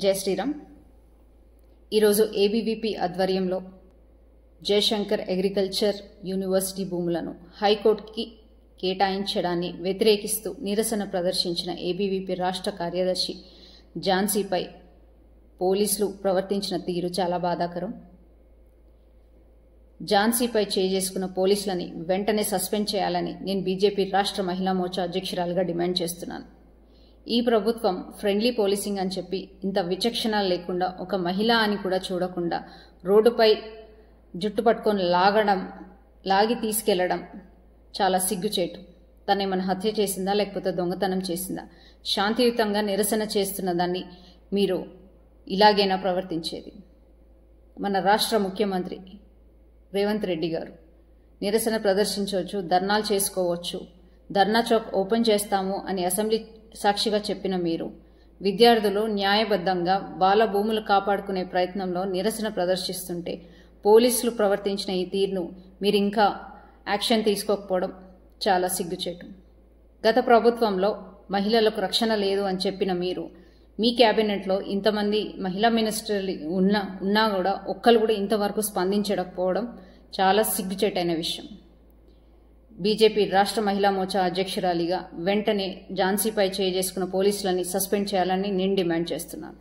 జై శ్రీరామ్. ఈరోజు ఏబీవీపీ ఆధ్వర్యంలో జయశంకర్ అగ్రికల్చర్ యూనివర్సిటీ భూములను హైకోర్టుకి కేటాయించడాన్ని వ్యతిరేకిస్తూ నిరసన ప్రదర్శించిన ఏబీవీపీ రాష్ట్ర కార్యదర్శి ఝాన్సీపై పోలీసులు ప్రవర్తించిన తీరు చాలా బాధాకరం. ఝాన్సీపై చేసుకున్న పోలీసులని వెంటనే సస్పెండ్ చేయాలని నేను బీజేపీ రాష్ట్ర మహిళా మోర్చా అధ్యక్షురాలుగా డిమాండ్ చేస్తున్నాను. ఈ ప్రభుత్వం ఫ్రెండ్లీ పోలీసింగ్ అని చెప్పి ఇంత విచక్షణ లేకుండా ఒక మహిళ అని కూడా చూడకుండా రోడ్డుపై జుట్టు పట్టుకొని లాగి తీసుకెళ్లడం చాలా సిగ్గుచేటు. తనేమైనా హత్య చేసిందా లేకపోతే దొంగతనం చేసిందా? శాంతియుతంగా నిరసన చేస్తున్న దాన్ని మీరు ఇలాగైనా ప్రవర్తించేది? మన రాష్ట్ర ముఖ్యమంత్రి రేవంత్ రెడ్డి గారు నిరసన ప్రదర్శించవచ్చు, ధర్నాలు చేసుకోవచ్చు, ధర్నా చౌక్ ఓపెన్ చేస్తాము అని అసెంబ్లీ సాక్షిగా చెప్పిన మీరు విద్యార్థులు న్యాయబద్ధంగా వాళ్ళ భూములు కాపాడుకునే ప్రయత్నంలో నిరసన ప్రదర్శిస్తుంటే పోలీసులు ప్రవర్తించిన ఈ తీరును మీరు ఇంకా యాక్షన్ తీసుకోకపోవడం చాలా సిగ్గుచేటు. గత ప్రభుత్వంలో మహిళలకు రక్షణ లేదు అని చెప్పిన మీరు మీ క్యాబినెట్లో ఇంతమంది మహిళా మినిస్టర్లు ఉన్నా కూడా ఒక్కరు కూడా ఇంతవరకు స్పందించకపోవడం చాలా సిగ్గుచేటైన విషయం. బీజేపీ రాష్ట్ర మహిళా మోర్చా అధ్యక్షురాలిగా వెంటనే ఝాన్సీపై చేసుకున్న పోలీసులని సస్పెండ్ చేయాలని నేను డిమాండ్ చేస్తున్నాను.